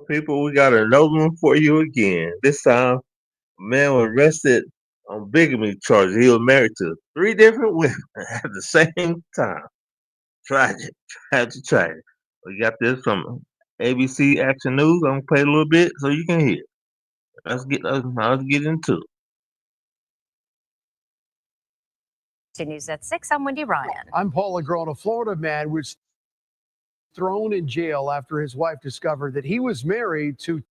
people, we got another one for you again. This time, a man was arrested on bigamy charges. He was married to three different women at the same time. Tragic, tragic. We got this from ABC Action News. I'm gonna play a little bit so you can hear. Let's get into it. News at 6. I'm Wendy Ryan. I'm Paula Grown. A Florida man was thrown in jail after his wife discovered that he was married to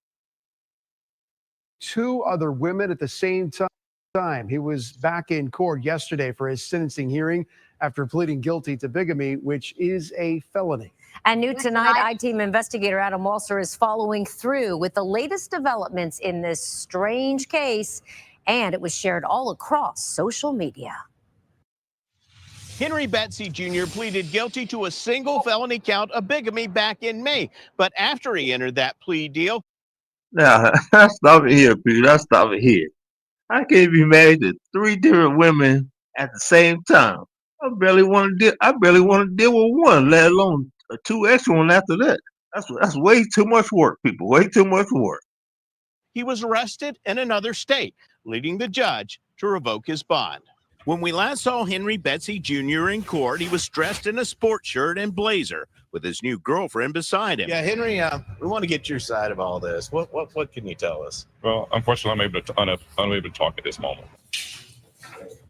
two other women at the same time. He was back in court yesterday for his sentencing hearing after pleading guilty to bigamy, which is a felony. And new tonight, I-Team investigator Adam Walser is following through with the latest developments in this strange case, and it was shared all across social media. Henry Betsy Jr. pleaded guilty to a single felony count of bigamy back in May. But after he entered that plea deal. Now, stop it here, Peter. Let's stop it here. I can't be married to three different women at the same time. I barely want to deal with one, let alone two extra ones after that. That's way too much work, people. Way too much work. He was arrested in another state, leading the judge to revoke his bond. When we last saw Henry Betsy Jr. in court, he was dressed in a sports shirt and blazer with his new girlfriend beside him. Yeah, Henry, we want to get your side of all this. What can you tell us? Well, unfortunately, I'm unable to talk at this moment.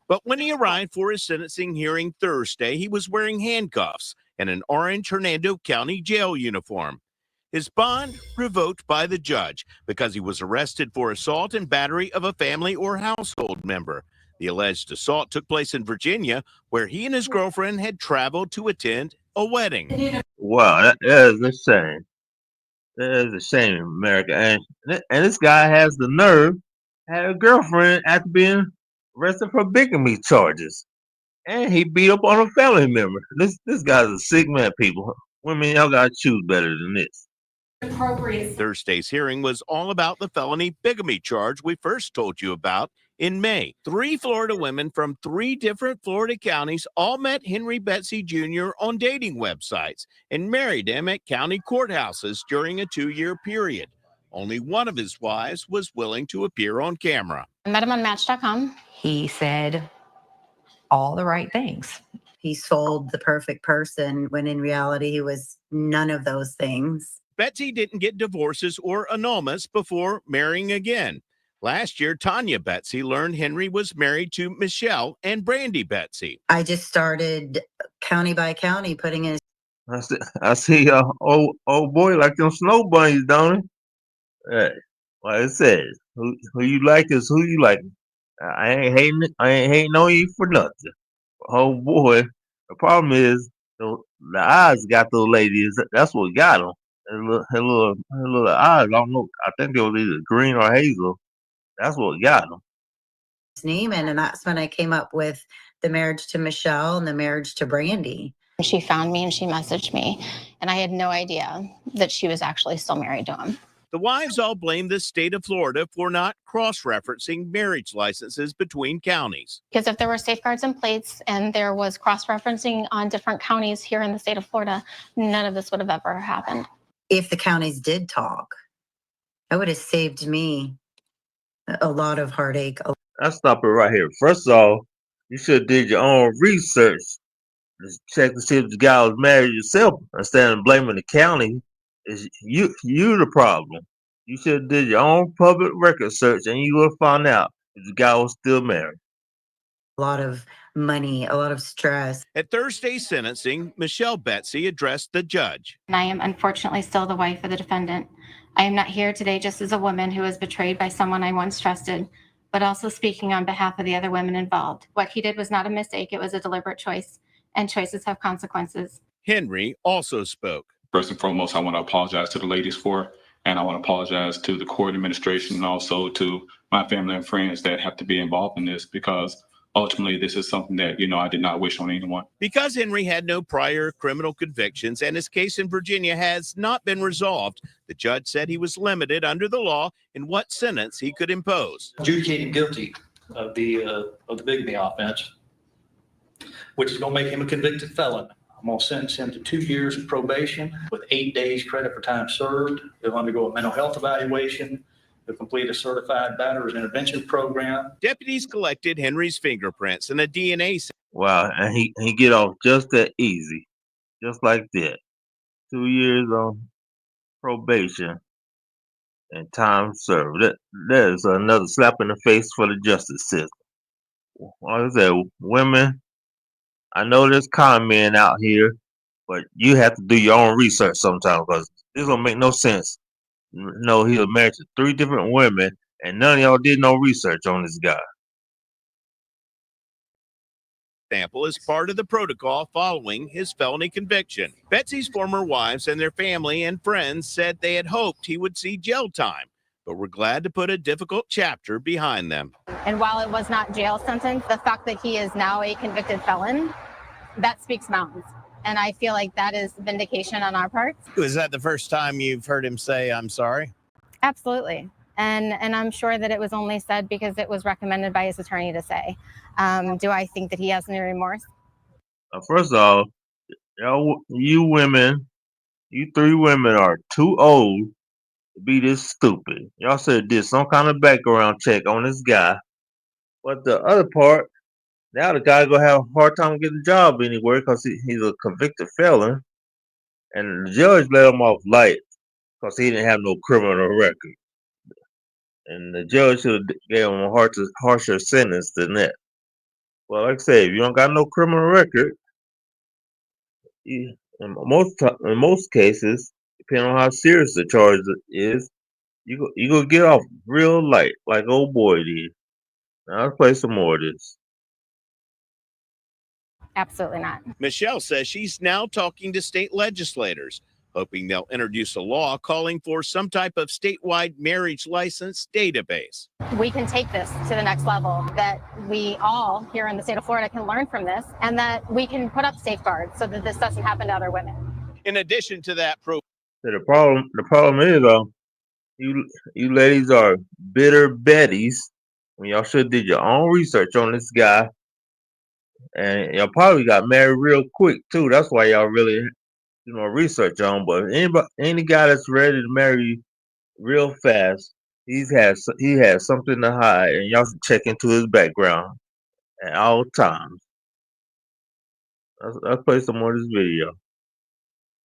But when he arrived for his sentencing hearing Thursday, he was wearing handcuffs and an orange Hernando County jail uniform. His bond revoked by the judge because he was arrested for assault and battery of a family or household member. The alleged assault took place in Virginia, where he and his girlfriend had traveled to attend a wedding. Wow, that is a shame. That is a shame in America. And this guy has the nerve, had a girlfriend after being arrested for bigamy charges. And he beat up on a family member. This guy's a sick man, people. Women, y'all gotta choose better than this. Thursday's hearing was all about the felony bigamy charge we first told you about in May. 3 Florida women from 3 different Florida counties all met Henry Betsy Jr. on dating websites and married him at county courthouses during a 2-year period. Only one of his wives was willing to appear on camera. I met him on Match.com. He said all the right things. He sold the perfect person when in reality he was none of those things. Betsy didn't get divorces or annulments before marrying again. Last year, Tanya Betsy learned Henry was married to Michelle and Brandy Betsy. I just started county by county putting in. I see old boy like them snow bunnies, don't he? Hey, like it says, who you like is who you like. I ain't hating on you for nothing. Oh boy, the problem is the eyes got those ladies. That's what got them. Her little eyes. I don't know. I think they were either green or hazel. That's what got them. Neiman, and that's when I came up with the marriage to Michelle and the marriage to Brandy. She found me and she messaged me, and I had no idea that she was actually still married to him. The wives all blame the state of Florida for not cross-referencing marriage licenses between counties. Because if there were safeguards in place and there was cross-referencing on different counties here in the state of Florida, none of this would have ever happened. If the counties did talk, that would have saved me a lot of heartache. I'll stop it right here. First of all, you should have did your own research. Just check to see if the guy was married yourself instead of blaming the county. Is you the problem. You should have did your own public record search and you would have found out if the guy was still married. A lot of money, a lot of stress. At Thursday's sentencing, Michelle Betsy addressed the judge. And I am unfortunately still the wife of the defendant. I am not here today just as a woman who was betrayed by someone I once trusted, but also speaking on behalf of the other women involved. What he did was not a mistake. It was a deliberate choice, and choices have consequences. Henry also spoke. First and foremost, I want to apologize to the ladies for, and I want to apologize to the court administration and also to my family and friends that have to be involved in this, because ultimately this is something that, I did not wish on anyone. Because Henry had no prior criminal convictions and his case in Virginia has not been resolved, the judge said he was limited under the law in what sentence he could impose. Adjudicated guilty of the bigamy offense, which is going to make him a convicted felon. I'm going to sentence him to 2 years of probation with 8 days credit for time served. He'll undergo a mental health evaluation. He'll complete a certified batterers intervention program. Deputies collected Henry's fingerprints and a DNA sample. Wow, and he get off just that easy, just like that. 2 years on probation and time served. That is another slap in the face for the justice system. Like I said, women, I know there's con men out here, but you have to do your own research sometimes because this don't make no sense. No, he was married to 3 different women, and none of y'all did no research on this guy. Sample is part of the protocol following his felony conviction. Betsy's former wives and their family and friends said they had hoped he would see jail time, but were glad to put a difficult chapter behind them. And while it was not jail sentence, the fact that he is now a convicted felon, that speaks mountains. And I feel like that is vindication on our part. Is that the first time you've heard him say, "I'm sorry"? Absolutely. And I'm sure that it was only said because it was recommended by his attorney to say. Do I think that he has any remorse? First of all, you women, you 3 women are too old to be this stupid. Y'all should have did some kind of background check on this guy. But the other part, now the guy gonna have a hard time getting a job anywhere because he's a convicted felon, and the judge let him off light because he didn't have no criminal record. And the judge should have gave him a harsher sentence than that. Well, like I say, if you don't got no criminal record, in most cases, depending on how serious the charge is, you go get off real light, like old boy did. Now let's play some more of this. Absolutely not. Michelle says she's now talking to state legislators, hoping they'll introduce a law calling for some type of statewide marriage license database. We can take this to the next level, that we all here in the state of Florida can learn from this, and that we can put up safeguards so that this doesn't happen to other women. In addition to that, The problem is, you ladies are bitter Bettys when y'all should have did your own research on this guy, and y'all probably got married real quick too. That's why y'all really research on. But any guy that's ready to marry real fast, he has something to hide, and y'all should check into his background at all times. Let's play some more of this video.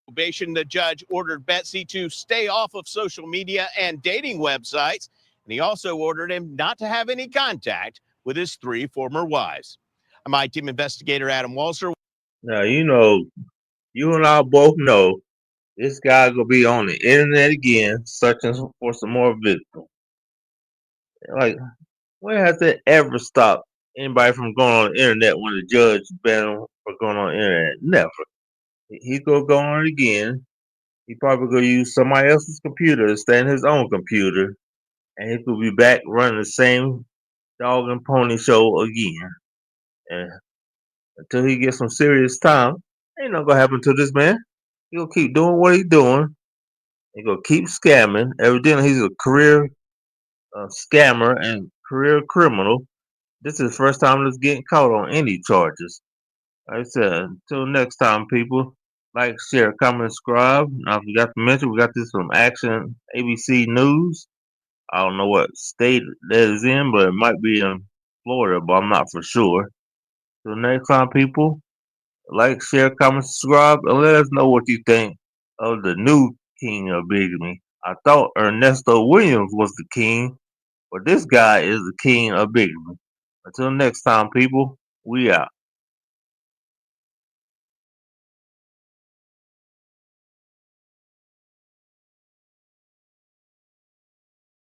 probation, the judge ordered Betsy to stay off of social media and dating websites, and he also ordered him not to have any contact with his 3 former wives. I'm I-Team investigator Adam Walser. Now, you and I both know this guy gonna be on the internet again, searching for some more victims. Like, when has that ever stopped anybody from going on the internet when the judge banned him for going on the internet? Never. He's gonna go on it again. He probably gonna use somebody else's computer instead of his own computer, and he could be back running the same dog and pony show again. And until he gets some serious time, ain't nothing gonna happen to this man. He gonna keep doing what he's doing. He gonna keep scamming. Evidently, he's a career scammer and career criminal. This is the first time he's getting caught on any charges. Like I said, until next time, people, like, share, comment, subscribe. Now, I forgot to mention, we got this from Action ABC News. I don't know what state that is in, but it might be in Florida, but I'm not for sure. Till next time, people, like, share, comment, subscribe, and let us know what you think of the new king of bigamy. I thought Ernesto Williams was the king, but this guy is the king of bigamy. Until next time, people, we out.